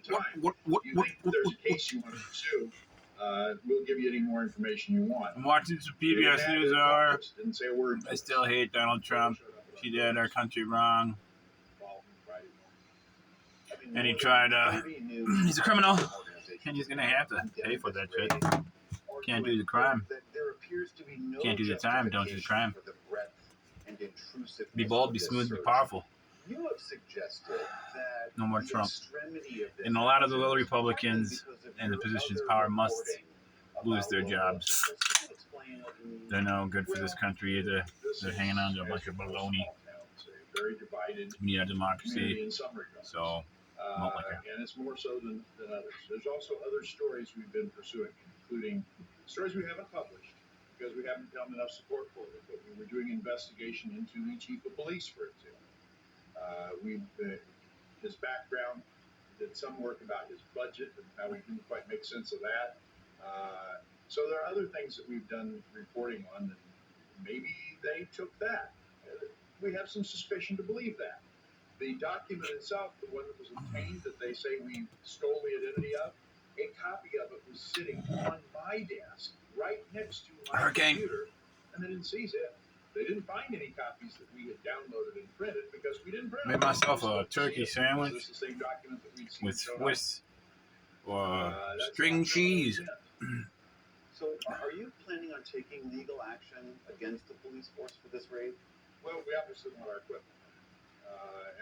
If you think there's a case you want to pursue, we'll give you any more information you want. I'm watching some PBS NewsHour. Didn't say a word. I still hate Donald Trump. He did our country wrong. And he tried, he's a criminal. And he's going to have to pay for that shit. Can't do the crime. Can't do the time, don't do the crime. Be bold, be smooth, be powerful. No more Trump. And a lot of the little Republicans in the positions of power must lose their jobs. They're no good for this country either. They're hanging on to a bunch of baloney. We need a democracy. So, malt liquor. And it's more so than others. There's also other stories we've been pursuing, including stories we haven't published because we haven't gotten enough support for it. But we were doing investigation into the chief of police, for example. His background, did some work about his budget and how we didn't quite make sense of that. So there are other things that we've done reporting on that maybe they took that. We have some suspicion to believe that. The document itself, the one that was obtained that they say we stole the identity of, a copy of it was sitting on my desk right next to my computer, and they didn't seize it. They didn't find any copies that we had downloaded and printed because we didn't print them. Made myself a turkey sandwich the same document that we'd seen with Swiss string cheese. So, are you planning on taking legal action against the police force for this raid? Well, we obviously want our equipment.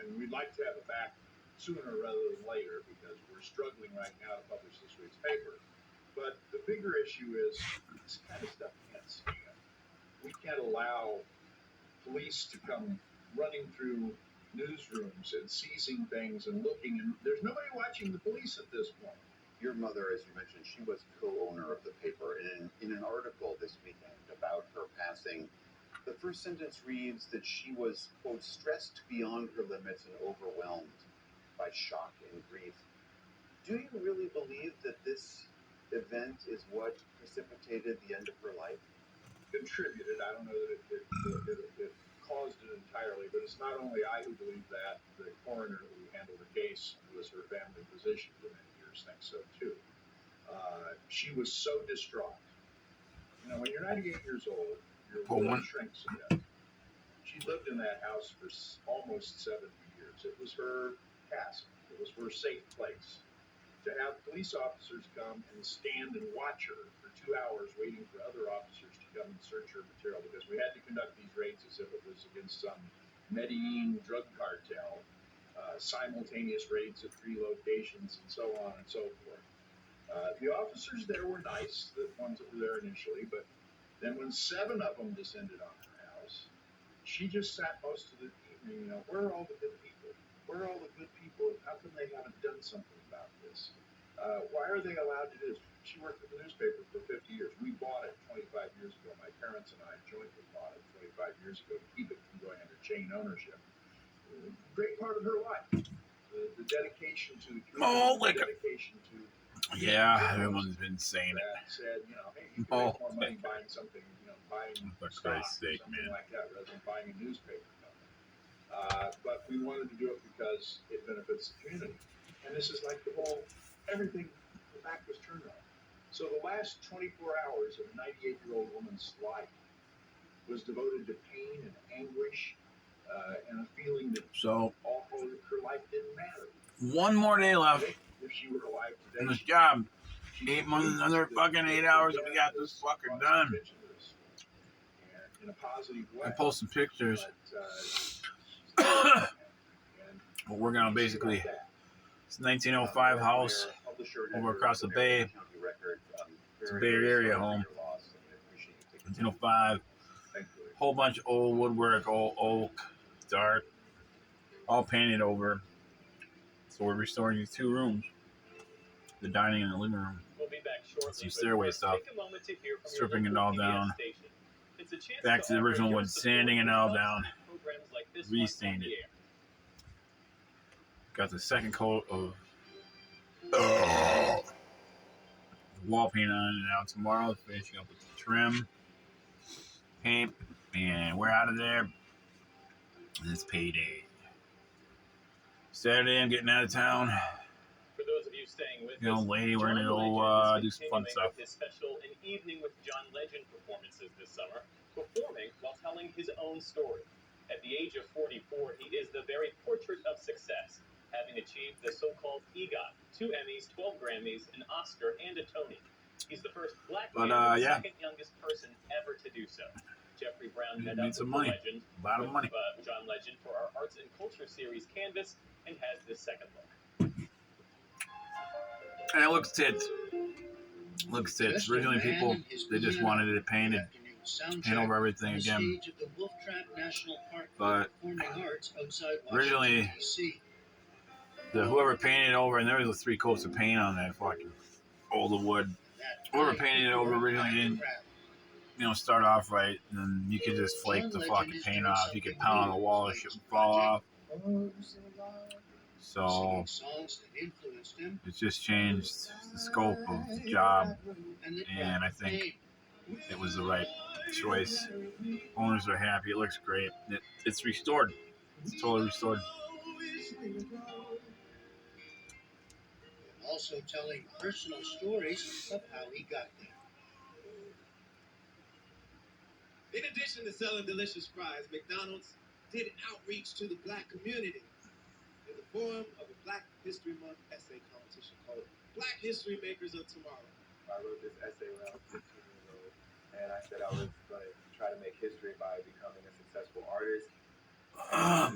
And we'd like to have it back sooner rather than later because we're struggling right now to publish this week's paper. But the bigger issue is this kind of stuff can't stand. We can't allow police to come running through newsrooms and seizing things and looking, and there's nobody watching the police at this point. Your mother, as you mentioned, she was co-owner of the paper. And in an article this weekend about her passing, the first sentence reads that she was, quote, stressed beyond her limits and overwhelmed by shock and grief. Do you really believe that this event is what precipitated the end of her life? Contributed. I don't know that it caused it entirely, but it's not only I who believe that. The coroner who handled the case, who was her family physician for many years, thinks so too. She was so distraught. You know, when you're 98 years old, your world shrinks a bit. She lived in that house for almost 70 years. It was her castle. It was her safe place. To have police officers come and stand and watch her for 2 hours waiting for other officers to come and search her material, because we had to conduct these raids as if it was against some Medellin drug cartel, simultaneous raids at 3 locations, and so on and so forth. The officers there were nice, the ones that were there initially, but then when 7 of them descended on her house, she just sat most of the evening, where are all the good people? Where are all the good people? How come they haven't done something about this? Why are they allowed to do this? She worked at the newspaper for 50 years. We bought it 25 years ago. My parents and I jointly bought it 25 years ago to keep it from going under chain ownership. Great part of her life. The dedication to the community, the dedication to... Yeah, everyone's been saying it. Said, hey, you can make more money buying something, buying stock or something like that, rather than buying a newspaper company. But we wanted to do it because it benefits the community. And this is like the whole, everything, the back was turned on. So the last 24 hours of a 98-year-old woman's life was devoted to pain and anguish and a feeling that all her life didn't matter. One more day left. If she were alive today, in this job. 8 months, another fucking 8 hours, and we got this fucker done. In a positive way. I post some pictures. We're working on basically it's 1905 house over across the bay. It's a Bay Area home. 1905. Whole bunch of old woodwork, old oak, dark, all painted over. So we're restoring these 2 rooms, the dining and the living room. We'll be back shortly, some stairway stuff, stripping it all down, back to the original wood, sanding it all down, restained it. Got the second coat of wall paint on it now tomorrow, finishing up with the trim, paint, and we're out of there. It's payday. Saturday, I'm getting out of town. For those of you lady, we're gonna go do some fun stuff. His special An Evening with John Legend performances this summer, performing while telling his own story. At the age of 44, he is the very portrait of success, having achieved the so-called EGOT, 2 Emmys, 12 Grammys, an Oscar, and a Tony. He's the first black man and the second youngest person ever to do so. Jeffrey Brown met up with Legend, John Legend, for our Arts and Culture series Canvas, and has this second look. And it looks tits. Originally, people, they just wanted it painted, paint over everything again. But originally, whoever painted it over, and there was 3 coats of paint on that fucking old wood. Whoever painted it over originally didn't, start off right, and then you could just flake the fucking paint off. You could pound on the wall, and shit would fall off. So it just changed the scope of the job, and I think it was the right choice. Owners are happy. It looks great. It's restored. It's totally restored. Also telling personal stories of how he got there. In addition to selling delicious fries, McDonald's did outreach to the black community in the form of a Black History Month essay competition called Black History Makers of Tomorrow. I wrote this essay when I was 15 years old, and I said I was going to try to make history by becoming a successful artist.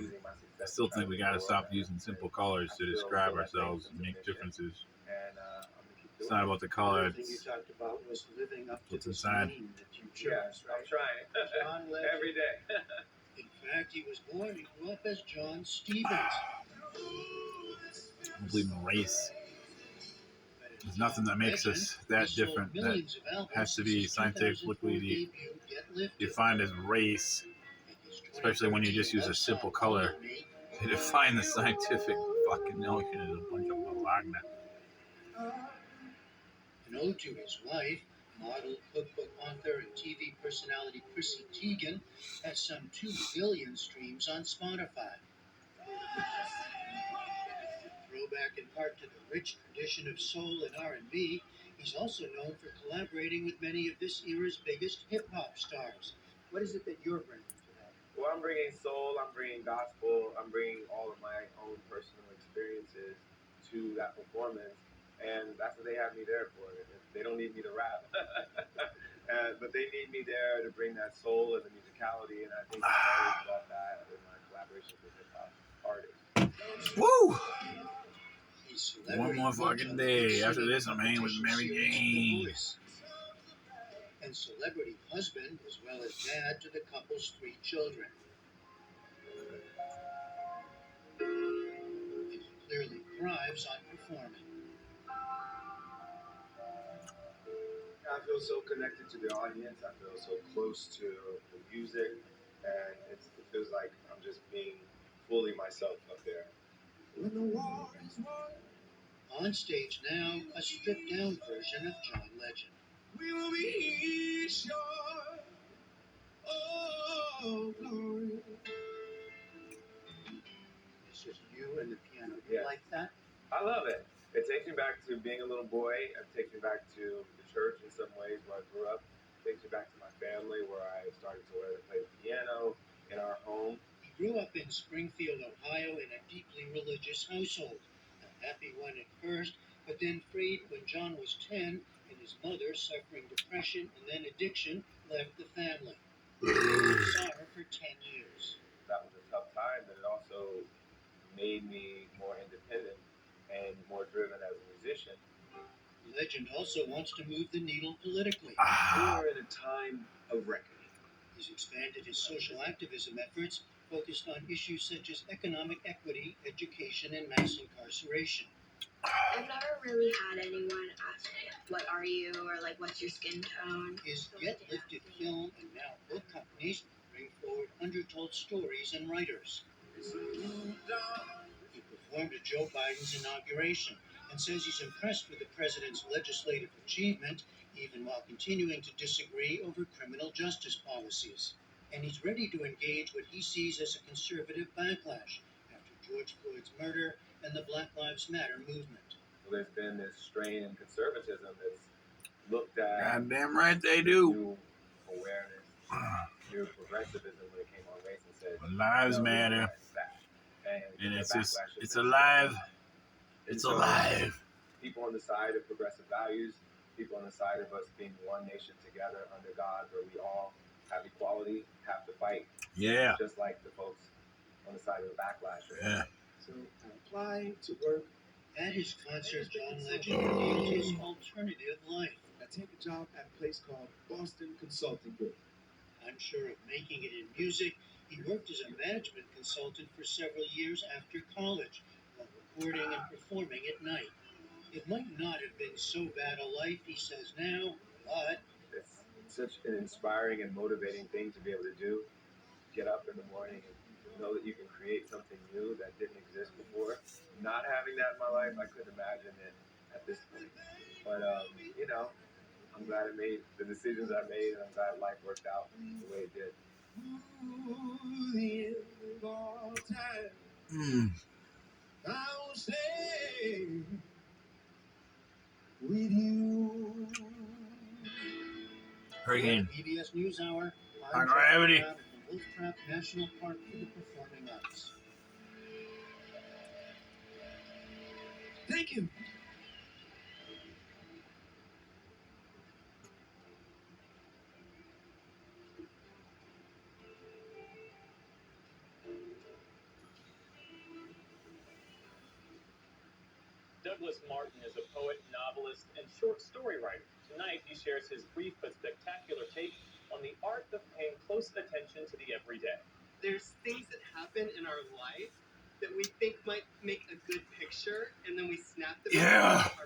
Using my success. I still think we got to stop using simple colors to describe ourselves and make differences. And it's not about the color, it's you talked about was living up to what's inside. Yes, I'm trying. Every day. In fact, he was born and grew up as John Stevens. I believe in race. There's nothing that makes us that different that has to be scientifically defined as race, especially when you just use a simple color to define the scientific fucking notion as a bunch of balagna. An ode to his wife, model, cookbook author, and TV personality Chrissy Teigen, has some 2 billion streams on Spotify. Throwback in part to the rich tradition of soul and R&B, he's also known for collaborating with many of this era's biggest hip-hop stars. What is it that you're bringing to that? Well, I'm bringing soul, I'm bringing gospel, I'm bringing all of my own personal experiences to that performance, and that's what they have me there for. They don't need me to rap, but they need me there to bring that soul and the musicality, and I think I always brought that in my collaborations with hip-hop artists. Woo! One more fucking day. After this, I'm hanging with Mary Jane. And celebrity husband, as well as dad to the couple's 3 children. And he clearly thrives on performing. I feel so connected to the audience. I feel so close to the music, and it feels like I'm just being fully myself up there. When the war is won. On stage now, a stripped-down version of John Legend. We will be sure. Oh, glory. It's just you and the piano. You like that? I love it. It takes me back to being a little boy. It takes me back to the church in some ways where I grew up. It takes me back to my family where I started to learn to play the piano in our home. He grew up in Springfield, Ohio in a deeply religious household. A happy one at first, but then frayed when John was 10 and his mother, suffering depression and then addiction, left the family. He saw her for 10 years. That was a tough time, but it also made me more independent and more driven as a musician. Legend also wants to move the needle politically. We're in a time of reckoning. He's expanded his social activism efforts, focused on issues such as economic equity, education, and mass incarceration. I've never really had anyone ask me, what are you, or like, what's your skin tone? His Get Lifted film and now book companies bring forward undertold stories and writers. He performed at Joe Biden's inauguration and says he's impressed with the president's legislative achievement, even while continuing to disagree over criminal justice policies. And he's ready to engage what he sees as a conservative backlash after George Floyd's murder and the Black Lives Matter movement. there's been this strain in conservatism that's looked at Goddamn right they do. new awareness, new progressivism when it came on race and said, Lives no, we don't matter. like that. And the it's just, backlash has it's been alive. strong. And It's so alive. people on the side of progressive values, people on the side of us being one nation together under God, where we all have equality, have to fight. Yeah. Just like the folks on the side of the backlash. Yeah. So I applied to work. At his concert, John Legend revealed his alternative life. I take a job at a place called Boston Consulting Group. Unsure of making it in music, he worked as a management consultant for several years after college, while recording and performing at night. It might not have been so bad a life, he says now, but It's such an inspiring and motivating thing to be able to do. Get up in the morning and know that you can create something new that didn't exist before. Not having that in my life, I couldn't imagine it at this point. But you know, I'm glad I made the decisions I made, and I'm glad life worked out the way it did. Ooh, the end of all time. I will stay with you. Hurricane. PBS NewsHour, High I'm gravity. out at the Wolf Trap National Park for the Performing Arts. Thank you. Douglas Martin is a poet, novelist, and short story writer. Tonight, he shares his brief but spectacular take on the art of paying close attention to the everyday. There's things that happen in our life that we think might make a good picture, and then we snap them Yeah. out of our